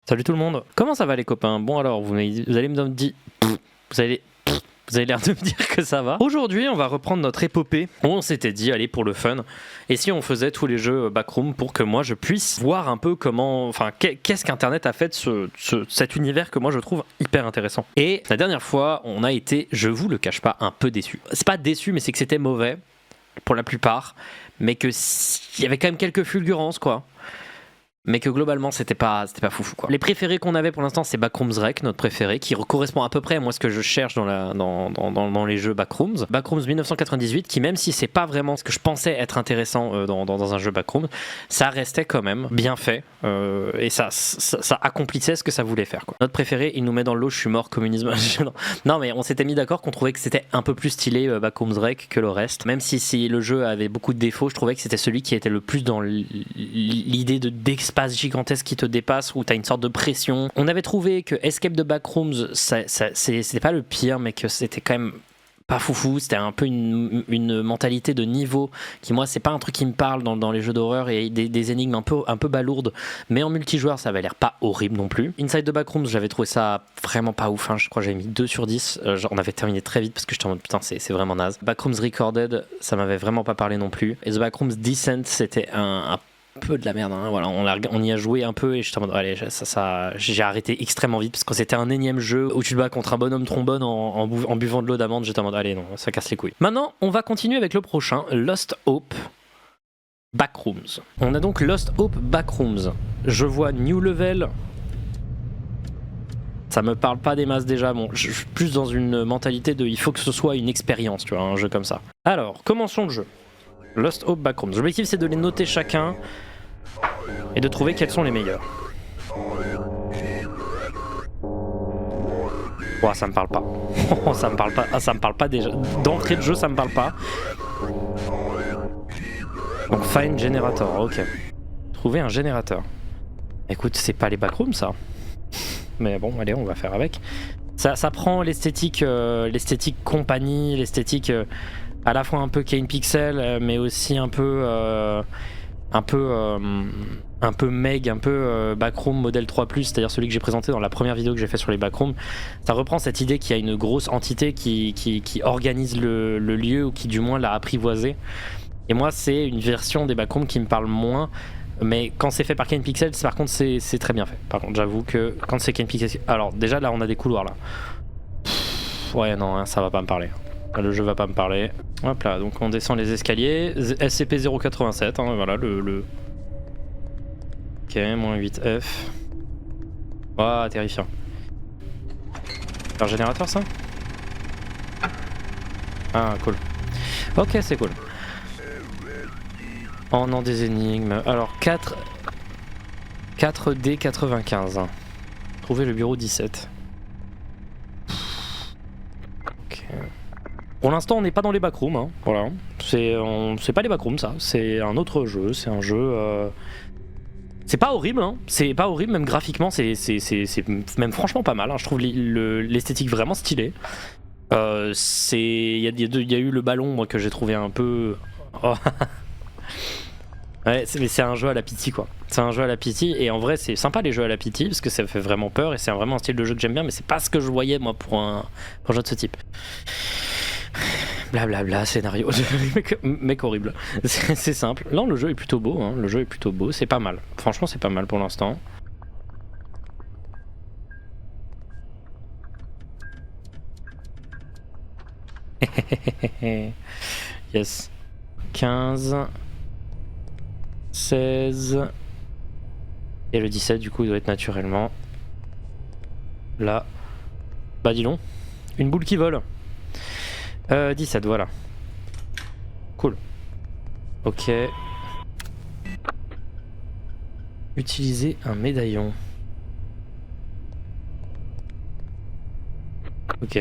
Salut tout le monde. Comment ça va les copains? Bon alors, vous allez me dire... Vous avez l'air de me dire que ça va. Aujourd'hui, on va reprendre notre épopée. On s'était dit, allez, pour le fun, et si on faisait tous les jeux Backroom pour que moi je puisse voir un peu comment... Enfin, qu'est-ce qu'Internet a fait de cet univers que moi je trouve hyper intéressant. Et la dernière fois, on a été, je vous le cache pas, un peu déçus. C'est pas déçu, mais c'est que c'était mauvais, pour la plupart, mais qu'il y avait quand même quelques fulgurances, quoi. Mais que globalement c'était pas foufou quoi. Les préférés qu'on avait pour l'instant c'est Backrooms Rec, notre préféré, qui correspond à peu près à moi ce que je cherche dans les jeux Backrooms. Backrooms 1998, qui même si c'est pas vraiment ce que je pensais être intéressant dans un jeu Backrooms, ça restait quand même bien fait et ça accomplissait ce que ça voulait faire quoi. Notre préféré, il nous met dans le lot, je suis mort, communisme. Non mais on s'était mis d'accord qu'on trouvait que c'était un peu plus stylé Backrooms Rec que le reste. Même si le jeu avait beaucoup de défauts, je trouvais que c'était celui qui était le plus dans l'idée d'expansion gigantesque qui te dépasse, où tu as une sorte de pression. On avait trouvé que Escape the Backrooms, c'était pas le pire, mais que c'était quand même pas foufou. C'était un peu une mentalité de niveau qui, moi, c'est pas un truc qui me parle dans les jeux d'horreur, et des énigmes un peu balourdes, mais en multijoueur, ça avait l'air pas horrible non plus. Inside the Backrooms, j'avais trouvé ça vraiment pas ouf, hein. Je crois que j'avais mis 2 sur 10. On avait terminé très vite parce que j'étais en mode putain, c'est vraiment naze. Backrooms Recorded, ça m'avait vraiment pas parlé non plus. Et The Backrooms Descent, c'était un peu de la merde, hein. Voilà, on y a joué un peu et j'étais en mode allez, j'ai arrêté extrêmement vite parce que c'était un énième jeu où tu te bats contre un bonhomme trombone en buvant de l'eau d'amande. J'étais en mode allez, non, ça casse les couilles. Maintenant, on va continuer avec le prochain, Lost Hope Backrooms. On a donc Lost Hope Backrooms. Je vois New Level. Ça me parle pas des masses déjà. Bon, je suis plus dans une mentalité de il faut que ce soit une expérience, tu vois, un jeu comme ça. Alors, commençons le jeu. Lost Hope Backrooms. L'objectif, c'est de les noter chacun et de trouver quels sont les meilleurs. Oh, ça me parle pas. Ça me parle pas. Ah, ça me parle pas déjà. D'entrée de jeu, ça me parle pas. Donc, find generator. Ok. Trouver un générateur. Écoute, c'est pas les Backrooms, ça. Mais bon, allez, on va faire avec. Ça prend l'esthétique compagnie, l'esthétique à la fois un peu Kane Pixel, mais aussi un peu Meg, un peu Backroom modèle 3+, c'est-à-dire celui que j'ai présenté dans la première vidéo que j'ai fait sur les Backrooms. Ça reprend cette idée qu'il y a une grosse entité qui organise le lieu, ou qui du moins l'a apprivoisé. Et moi, c'est une version des Backrooms qui me parle moins. Mais quand c'est fait par Kane Pixel, par contre, c'est très bien fait. Par contre, j'avoue que quand c'est Kane Pixel... Alors, déjà, là, on a des couloirs, là. Ouais, non, hein, ça va pas me parler. Le jeu va pas me parler. Hop là, donc on descend les escaliers. SCP-087, hein, voilà, le... Ok, -8F. Ouah, terrifiant. C'est un générateur, ça? Ah, cool. Ok, c'est cool. Oh non, des énigmes. Alors, 4D95. Trouver le bureau 17. Ok. Pour l'instant, on n'est pas dans les Backrooms, hein. Voilà. C'est pas les Backrooms, ça. C'est un autre jeu. C'est un jeu... C'est pas horrible, hein. C'est pas horrible, même graphiquement, c'est même franchement pas mal, hein. Je trouve l'esthétique vraiment stylée. Il y a eu le ballon, moi, que j'ai trouvé un peu... Oh. Ouais, mais c'est un jeu à la pity, quoi. C'est un jeu à la pity, et en vrai c'est sympa les jeux à la pity parce que ça fait vraiment peur et c'est vraiment un style de jeu que j'aime bien, mais c'est pas ce que je voyais moi pour un jeu de ce type. Blablabla, scénario. mec horrible. C'est simple. Là le jeu est plutôt beau, hein. Le jeu est plutôt beau, c'est pas mal. Franchement c'est pas mal pour l'instant. Yes. 15 16 et le 17 du coup il doit être naturellement là. Bah dis donc, une boule qui vole. 17, voilà. Cool. Ok. Utiliser un médaillon. Ok.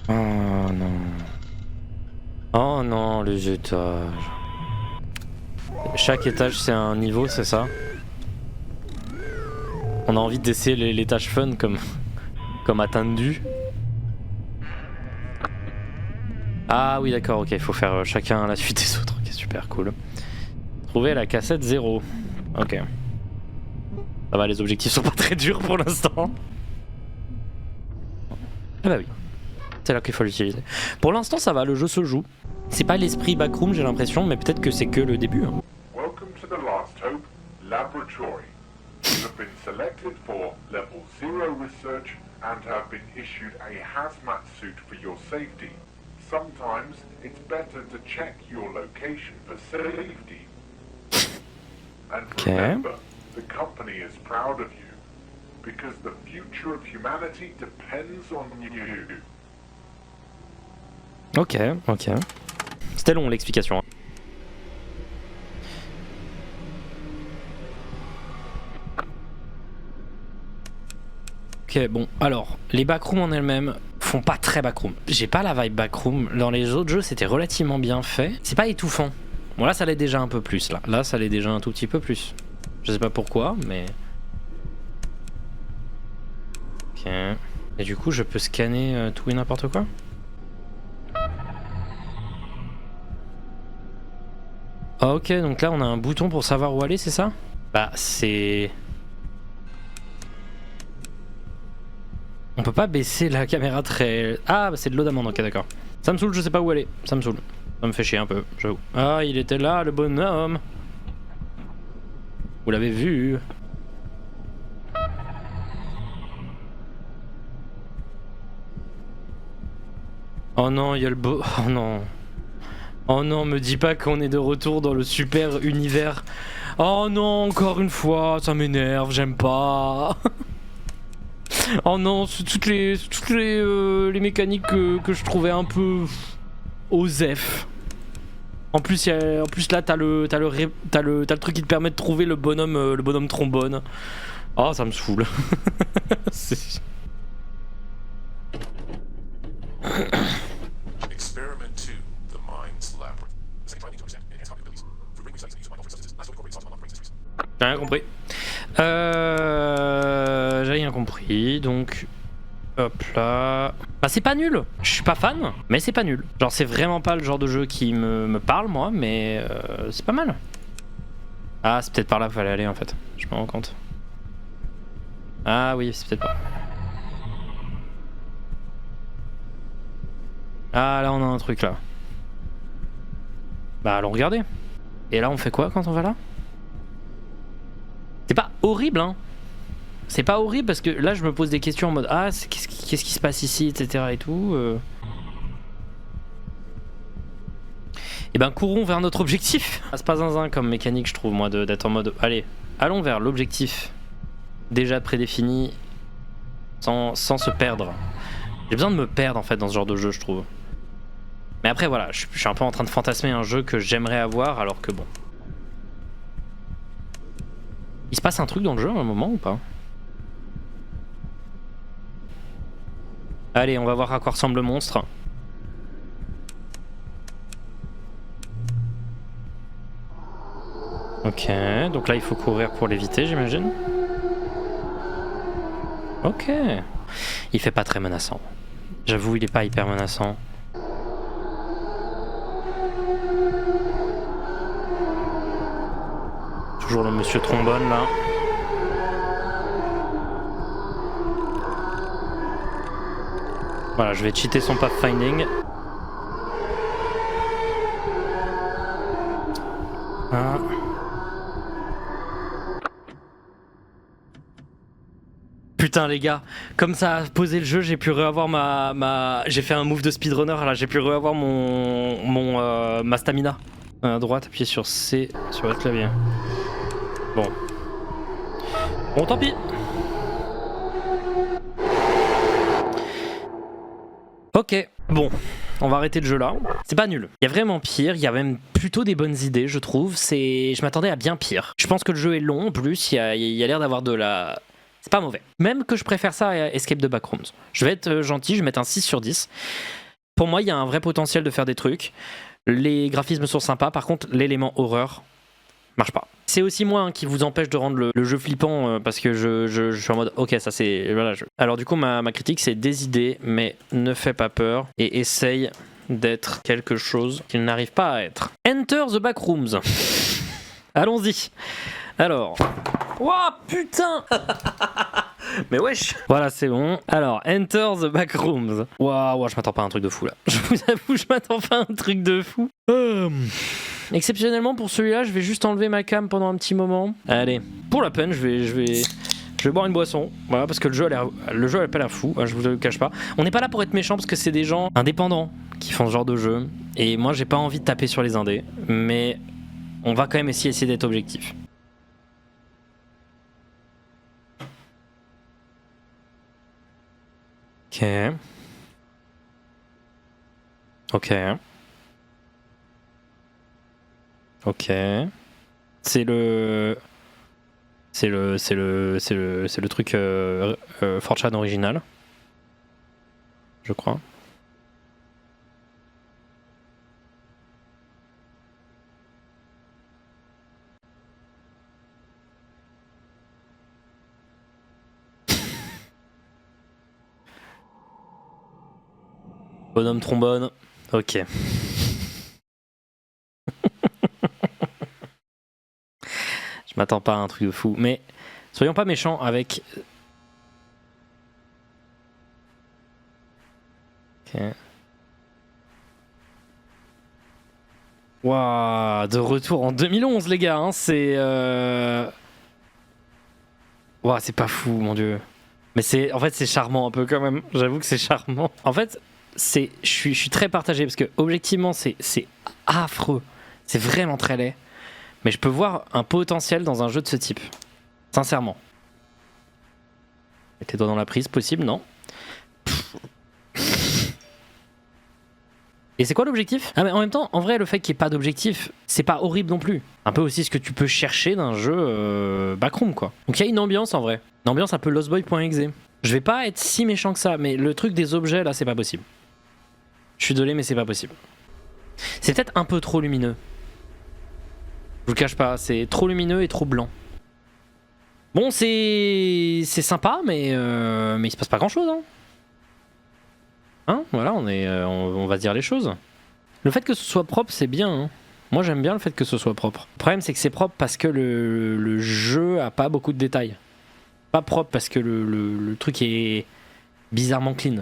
Oh non. Oh non, les étages. Chaque étage c'est un niveau, c'est ça? On a envie d'essayer les tâches fun comme atteindre du. Ah oui d'accord, ok, il faut faire chacun la suite des autres. Ok, super cool. Trouver la cassette 0. Ok. Ça va, les objectifs sont pas très durs pour l'instant. Ah bah oui. C'est là qu'il faut l'utiliser. Pour l'instant ça va, le jeu se joue. C'est pas l'esprit backroom j'ai l'impression, mais peut-être que c'est que le début. Hein. Welcome to the Last Hope Laboratory. You have been selected for Level 0 research and have been issued a hazmat suit for your safety. Sometimes it's better to check your location for safety. And remember, the company is proud of you because the future of humanity depends on you. Ok, ok. C'était long l'explication. Ok, bon, alors, les backrooms en elles-mêmes font pas très backroom. J'ai pas la vibe backroom. Dans les autres jeux, c'était relativement bien fait. C'est pas étouffant. Bon, là, ça l'est déjà un peu plus, là. Là, ça l'est déjà un tout petit peu plus. Je sais pas pourquoi, mais... Ok. Et du coup, je peux scanner tout et n'importe quoi? Ah, ok, donc là, on a un bouton pour savoir où aller, c'est ça? Bah, c'est... On peut pas baisser la caméra très... Ah, bah c'est de l'eau d'amande, ok d'accord. Ça me saoule, je sais pas où aller. Ça me saoule. Ça me fait chier un peu, j'avoue. Ah, il était là, le bonhomme. Vous l'avez vu. Oh non, il y a le beau... Oh non. Oh non, me dis pas qu'on est de retour dans le super univers. Oh non, encore une fois, ça m'énerve, j'aime pas. Oh non, toutes les mécaniques que je trouvais un peu osef. En plus là t'as le truc qui te permet de trouver le bonhomme trombone. Oh ça me saoule. J'ai rien compris. J'ai rien compris, donc... Hop là... Bah c'est pas nul. Je suis pas fan, mais c'est pas nul. Genre c'est vraiment pas le genre de jeu qui me parle moi, mais c'est pas mal. Ah c'est peut-être par là qu'il fallait aller en fait. Je me rends compte. Ah oui, c'est peut-être pas. Ah là on a un truc là. Bah allons regarder. Et là on fait quoi quand on va là? C'est pas horrible hein. C'est pas horrible parce que là je me pose des questions en mode ah qu'est-ce qui se passe ici etc et tout. Et ben courons vers notre objectif. C'est pas zinzin comme mécanique je trouve moi d'être en mode allez allons vers l'objectif déjà prédéfini sans se perdre. J'ai besoin de me perdre en fait dans ce genre de jeu je trouve. Mais après voilà je suis un peu en train de fantasmer un jeu que j'aimerais avoir alors que bon. Il se passe un truc dans le jeu à un moment ou pas? Allez, on va voir à quoi ressemble le monstre. Ok, donc là il faut courir pour l'éviter j'imagine. Ok. Il fait pas très menaçant. J'avoue il est pas hyper menaçant. Toujours le monsieur trombone là. Voilà, je vais cheater son pathfinding. Ah. Putain les gars, comme ça a posé le jeu, j'ai pu reavoir j'ai fait un move de speedrunner là, j'ai pu reavoir ma stamina. À droite, appuyez sur C sur votre clavier. Bon. Bon, tant pis. Ok, bon, on va arrêter le jeu là. C'est pas nul. Il y a vraiment pire, il y a même plutôt des bonnes idées, je trouve. Je m'attendais à bien pire. Je pense que le jeu est long en plus, il y a l'air d'avoir de la... C'est pas mauvais. Même que je préfère ça à Escape the Backrooms. Je vais être gentil, je vais mettre un 6 sur 10. Pour moi, il y a un vrai potentiel de faire des trucs. Les graphismes sont sympas, par contre, l'élément horreur marche pas. C'est aussi moi hein, qui vous empêche de rendre le jeu flippant parce que je suis en mode ok ça c'est... Voilà, Alors du coup ma critique c'est des idées mais ne fais pas peur et essaye d'être quelque chose qu'il n'arrive pas à être. Enter the Backrooms. Allons-y. Alors. Ouah, putain. Mais wesh. Voilà, c'est bon. Alors, Enter the Backrooms. Waouh, je m'attends pas à un truc de fou là. Je vous avoue, je m'attends pas à un truc de fou. Exceptionnellement pour celui-là, je vais juste enlever ma cam pendant un petit moment. Allez, pour la peine, je vais boire une boisson. Voilà, parce que le jeu a pas l'air fou. Je vous le cache pas. On n'est pas là pour être méchant parce que c'est des gens indépendants qui font ce genre de jeu. Et moi, j'ai pas envie de taper sur les indés, mais on va quand même essayer d'être objectif. Ok. Ok. Ok. C'est le truc 4chan original, je crois. Bonhomme trombone. Ok. Je m'attends pas à un truc de fou, mais soyons pas méchants avec. Ok. Waouh, de retour en 2011 les gars, hein, c'est. Waouh, c'est pas fou, mon dieu. Mais en fait, c'est charmant un peu quand même. J'avoue que c'est charmant. En fait, je suis très partagé parce que objectivement, c'est affreux. C'est vraiment très laid. Mais je peux voir un potentiel dans un jeu de ce type. Sincèrement. Mets tes doigts dans la prise, possible, non? Et c'est quoi l'objectif? Ah mais en même temps, en vrai, le fait qu'il n'y ait pas d'objectif, c'est pas horrible non plus. Un peu aussi ce que tu peux chercher d'un jeu backroom, quoi. Donc il y a une ambiance en vrai. Une ambiance un peu lostboy.exe. Je vais pas être si méchant que ça, mais le truc des objets là, c'est pas possible. Je suis désolé, mais c'est pas possible. C'est peut-être un peu trop lumineux. Je vous le cache pas, c'est trop lumineux et trop blanc. Bon, c'est sympa, mais il se passe pas grand-chose, hein. Hein, voilà, on va se dire les choses. Le fait que ce soit propre, c'est bien, hein. Moi, j'aime bien le fait que ce soit propre. Le problème, c'est que c'est propre parce que le jeu a pas beaucoup de détails. Pas propre parce que le truc est bizarrement clean.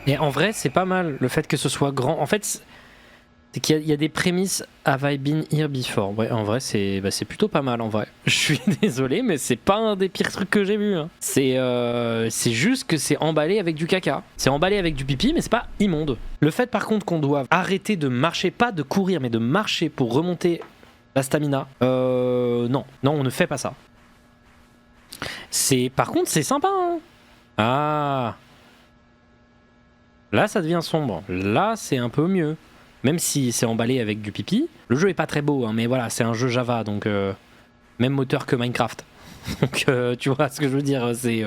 Et en vrai, c'est pas mal le fait que ce soit grand. En fait, c'est qu'il y a des prémices à I've been here before. Ouais, en vrai, c'est plutôt pas mal en vrai. Je suis désolé, mais c'est pas un des pires trucs que j'ai vu. Hein. C'est juste que c'est emballé avec du caca. C'est emballé avec du pipi, mais c'est pas immonde. Le fait par contre qu'on doive arrêter de marcher, pas de courir, mais de marcher pour remonter la stamina. Non, on ne fait pas ça. Par contre, c'est sympa. Hein. Ah. Là, ça devient sombre. Là, c'est un peu mieux. Même si c'est emballé avec du pipi. Le jeu est pas très beau, hein, mais voilà, c'est un jeu Java, donc même moteur que Minecraft. Donc tu vois ce que je veux dire, c'est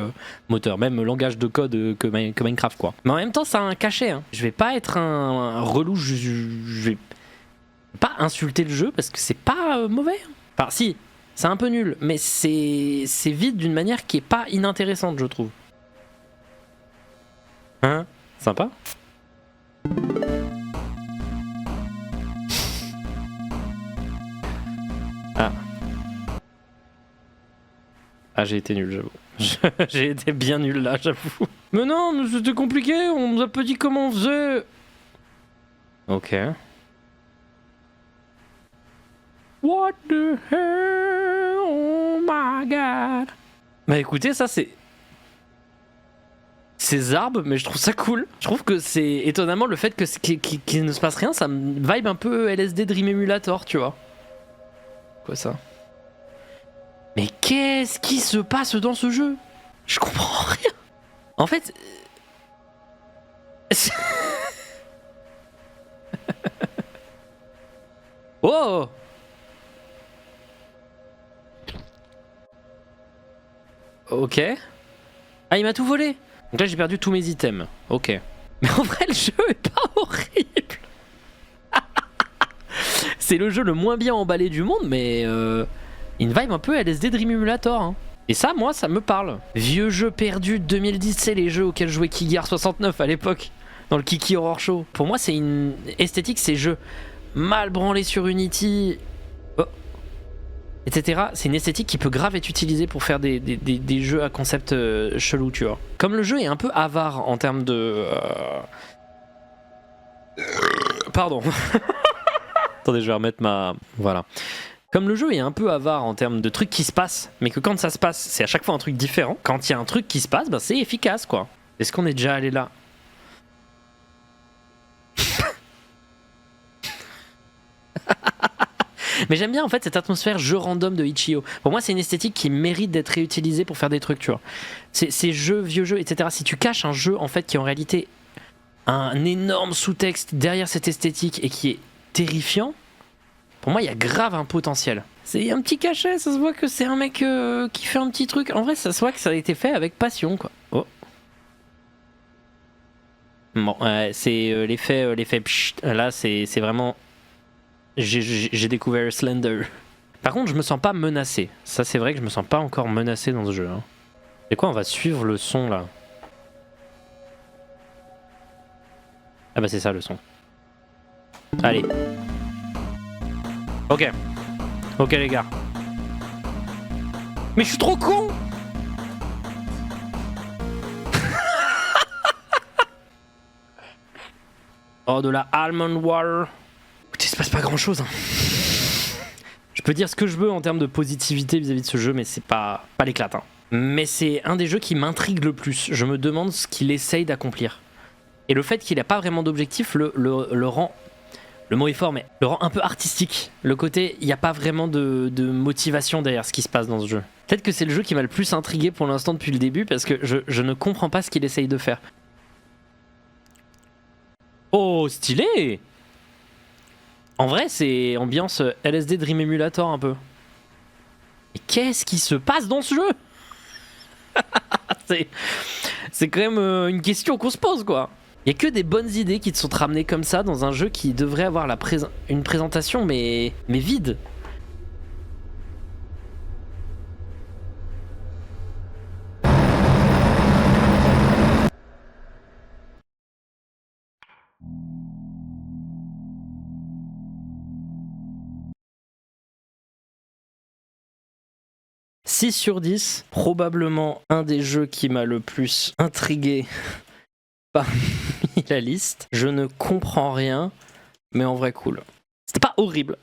moteur, même langage de code que Minecraft, quoi. Mais en même temps, ça a un cachet. Hein. Je vais pas être un relou, je vais pas insulter le jeu parce que c'est pas mauvais. Enfin, si, c'est un peu nul, mais c'est vide d'une manière qui est pas inintéressante, je trouve. Hein? Sympa. Ah, j'ai été nul, j'avoue. J'ai été bien nul là, j'avoue. Mais non, mais c'était compliqué, on nous a pas dit comment on faisait. Ok. What the hell? Oh my god. Bah écoutez, ça c'est... C'est zarbe, mais je trouve ça cool. Je trouve que c'est étonnamment le fait qu'il ne se passe rien, ça me vibe un peu LSD Dream Emulator, tu vois. Quoi ça? Mais qu'est-ce qui se passe dans ce jeu? Je comprends rien. En fait... Oh! Ok. Ah, il m'a tout volé. Donc là, j'ai perdu tous mes items. Ok. Mais en vrai, le jeu est pas horrible. C'est le jeu le moins bien emballé du monde, mais... une vibe un peu LSD Dream Emulator. Hein. Et ça, moi, ça me parle. Vieux jeux perdus de 2010, c'est les jeux auxquels jouait Kigar 69 à l'époque, dans le Kiki Horror Show. Pour moi, c'est une esthétique, ces jeux mal branlés sur Unity, etc. C'est une esthétique qui peut grave être utilisée pour faire des jeux à concept chelou, tu vois. Comme le jeu est un peu avare en termes de... Pardon. Attendez, je vais remettre ma... Voilà. Comme le jeu est un peu avare en termes de trucs qui se passent, mais que quand ça se passe, c'est à chaque fois un truc différent, quand il y a un truc qui se passe, ben c'est efficace, quoi. Est-ce qu'on est déjà allé là? Mais j'aime bien en fait cette atmosphère jeu random de Itch.io. Pour moi, c'est une esthétique qui mérite d'être réutilisée pour faire des trucs, tu vois. Ces jeux, vieux jeux, etc. Si tu caches un jeu en fait qui est en réalité un énorme sous-texte derrière cette esthétique et qui est terrifiant, pour moi, il y a grave un potentiel. C'est un petit cachet, ça se voit que c'est un mec qui fait un petit truc. En vrai, ça se voit que ça a été fait avec passion, quoi. Oh. Bon, c'est l'effet pchit. Là, c'est vraiment... J'ai découvert Slender. Par contre, je me sens pas menacé. Ça, c'est vrai que je me sens pas encore menacé dans ce jeu. Hein. C'est quoi, on va suivre le son, là? Ah bah c'est ça, le son. Allez. Ok. Ok, les gars. Mais je suis trop con. Oh, de la almond water. Écoutez, il se passe pas grand chose. Hein. Je peux dire ce que je veux en termes de positivité vis-à-vis de ce jeu, mais c'est pas l'éclatant. Mais c'est un des jeux qui m'intrigue le plus. Je me demande ce qu'il essaye d'accomplir. Et le fait qu'il n'a pas vraiment d'objectif le rend... Le mot est fort, mais le rend un peu artistique. Le côté, il n'y a pas vraiment de motivation derrière ce qui se passe dans ce jeu. Peut-être que c'est le jeu qui m'a le plus intrigué pour l'instant depuis le début, parce que je ne comprends pas ce qu'il essaye de faire. Oh, stylé! En vrai, c'est ambiance LSD Dream Emulator un peu. Mais qu'est-ce qui se passe dans ce jeu? C'est quand même une question qu'on se pose, quoi. Il n'y a que des bonnes idées qui te sont ramenées comme ça dans un jeu qui devrait avoir une présentation mais vide. « 6 sur 10, probablement un des jeux qui m'a le plus intrigué parmi la liste. Je ne comprends rien, mais en vrai cool. C'était pas horrible.